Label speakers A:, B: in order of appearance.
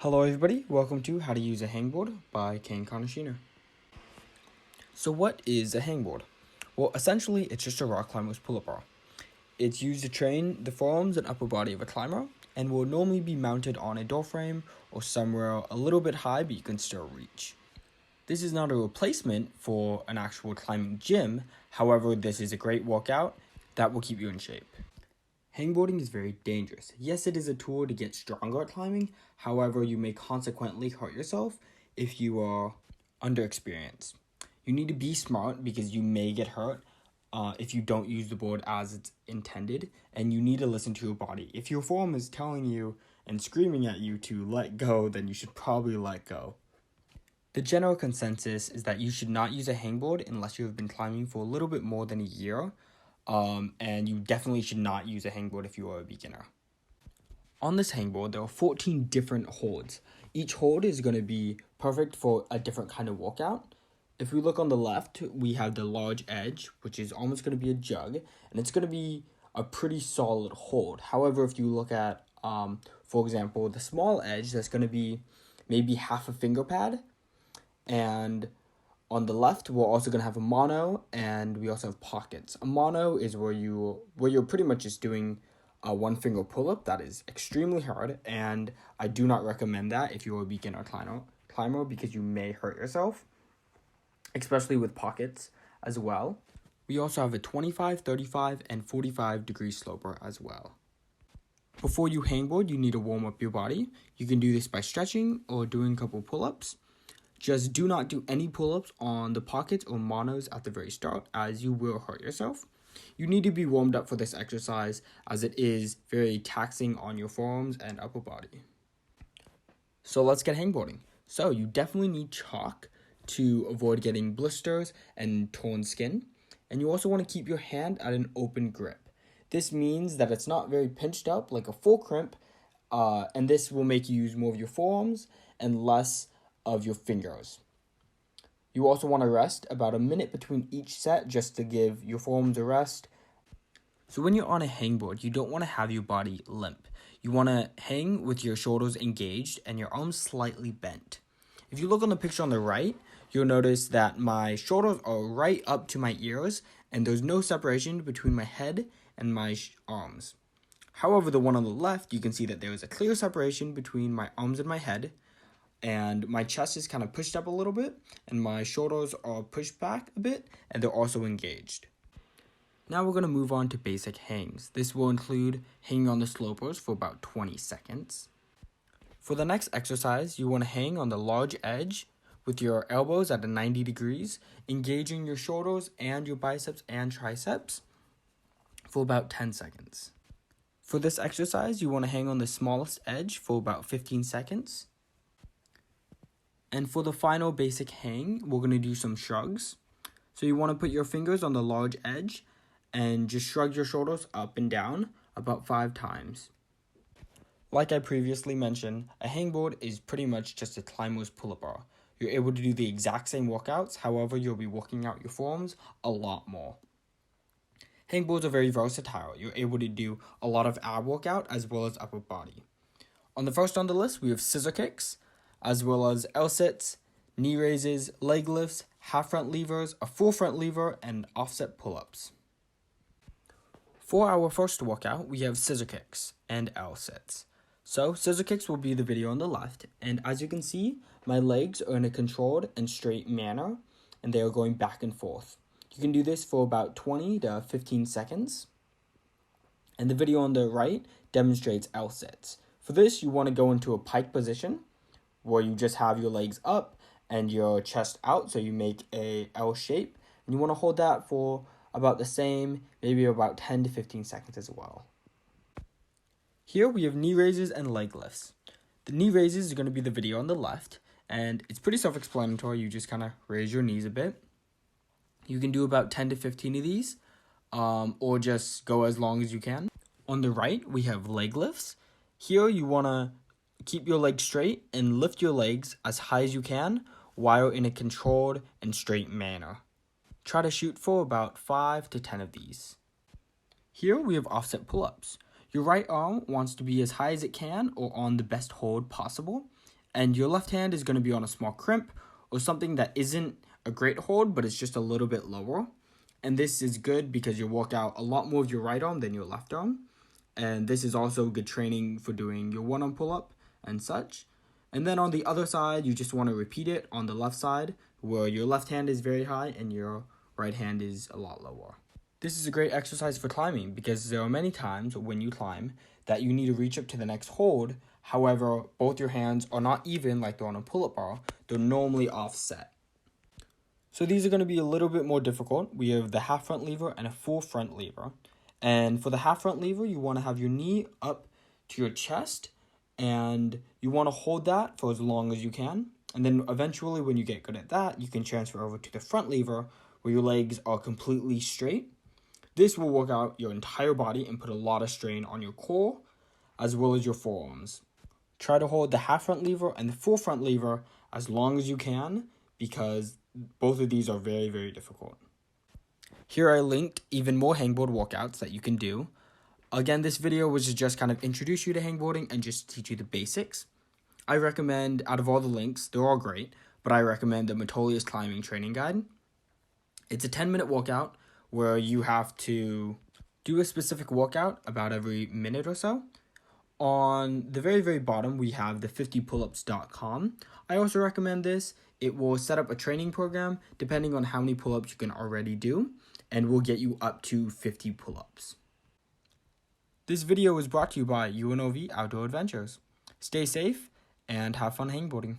A: Hello everybody, welcome to How to Use a Hangboard by Kane. So what is a hangboard? Well, essentially it's just a rock climber's pull-up bar. It's used to train the forearms and upper body of a climber and will normally be mounted on a door frame or somewhere a little bit high but you can still reach. This is not a replacement for an actual climbing gym, however this is a great workout that will keep you in shape. Hangboarding is very dangerous. Yes, it is a tool to get stronger at climbing, however, you may consequently hurt yourself if you are underexperienced. You need to be smart because you may get hurt if you don't use the board as it's intended, and you need to listen to your body. If your form is telling you and screaming at you to let go, then you should probably let go. The general consensus is that you should not use a hangboard unless you have been climbing for a little bit more than a year. And you definitely should not use a hangboard if you are a beginner. On this hangboard, there are 14 different holds. Each hold is going to be perfect for a different kind of workout. If we look on the left, we have the large edge, which is almost going to be a jug, and it's going to be a pretty solid hold. However, if you look at, for example, the small edge, that's going to be maybe half a finger pad, and on the left, we're also going to have a mono, and we also have pockets. A mono is where you're pretty much just doing a one finger pull-up. That is extremely hard, and I do not recommend that if you're a beginner climber because you may hurt yourself, especially with pockets as well. We also have a 25, 35, and 45 degree sloper as well. Before you hangboard, you need to warm up your body. You can do this by stretching or doing a couple pull-ups. Just do not do any pull-ups on the pockets or monos at the very start, as you will hurt yourself. You need to be warmed up for this exercise as it is very taxing on your forearms and upper body. So let's get hangboarding. So you definitely need chalk to avoid getting blisters and torn skin. And you also want to keep your hand at an open grip. This means that it's not very pinched up like a full crimp, and this will make you use more of your forearms and less of your fingers. You also want to rest about a minute between each set just to give your forearms a rest. So when you're on a hangboard, you don't want to have your body limp. You want to hang with your shoulders engaged and your arms slightly bent. If you look on the picture on the right, you'll notice that my shoulders are right up to my ears and there's no separation between my head and my arms. However, the one on the left, you can see that there is a clear separation between my arms and my head, and my chest is kind of pushed up a little bit, and my shoulders are pushed back a bit, and they're also engaged. Now we're going to move on to basic hangs. This will include hanging on the slopers for about 20 seconds. For the next exercise, you want to hang on the large edge with your elbows at a 90 degrees, engaging your shoulders and your biceps and triceps for about 10 seconds. For this exercise, you want to hang on the smallest edge for about 15 seconds. And for the final basic hang, we're going to do some shrugs. So you want to put your fingers on the large edge and just shrug your shoulders up and down about 5 times. Like I previously mentioned, a hangboard is pretty much just a climber's pull-up bar. You're able to do the exact same workouts, however, you'll be working out your forearms a lot more. Hangboards are very versatile. You're able to do a lot of ab workout as well as upper body. On the first on the list, we have scissor kicks, as well as L-sits, knee raises, leg lifts, half front levers, a full front lever, and offset pull-ups. For our first workout, we have scissor kicks and L-sits. So scissor kicks will be the video on the left, and as you can see, my legs are in a controlled and straight manner, and they are going back and forth. You can do this for about 20 to 15 seconds. And the video on the right demonstrates L-sits. For this, you want to go into a pike position, where you just have your legs up and your chest out, so you make a L shape. And you want to hold that for about the same, maybe about 10 to 15 seconds as well. Here we have knee raises and leg lifts. The knee raises is going to be the video on the left, and it's pretty self-explanatory. You just kind of raise your knees a bit. You can do about 10 to 15 of these, or just go as long as you can. On the right, we have leg lifts. Here you want to keep your legs straight and lift your legs as high as you can while in a controlled and straight manner. Try to shoot for about 5 to 10 of these. Here we have offset pull-ups. Your right arm wants to be as high as it can or on the best hold possible, and your left hand is going to be on a small crimp or something that isn't a great hold, but it's just a little bit lower. And this is good because you'll work out a lot more of your right arm than your left arm. And this is also good training for doing your one-arm pull-up and such. And then on the other side, you just want to repeat it on the left side, where your left hand is very high and your right hand is a lot lower. This is a great exercise for climbing because there are many times when you climb that you need to reach up to the next hold. However, both your hands are not even like they're on a pull-up bar. They're normally offset. So these are going to be a little bit more difficult. We have the half front lever and a full front lever. And for the half front lever, you want to have your knee up to your chest, and you want to hold that for as long as you can. And then eventually, when you get good at that, you can transfer over to the front lever where your legs are completely straight. This will work out your entire body and put a lot of strain on your core as well as your forearms. Try to hold the half front lever and the full front lever as long as you can because both of these are very, very difficult. Here I linked even more hangboard workouts that you can do. Again, this video was to just kind of introduce you to hangboarding and just teach you the basics. I recommend, out of all the links, they're all great, but I recommend the Metolius Climbing Training Guide. It's a 10-minute workout where you have to do a specific workout about every minute or so. On the very, very bottom, we have the 50pullups.com. I also recommend this. It will set up a training program depending on how many pull-ups you can already do, and will get you up to 50 pull-ups. This video was brought to you by UNLV Outdoor Adventures. Stay safe and have fun hangboarding.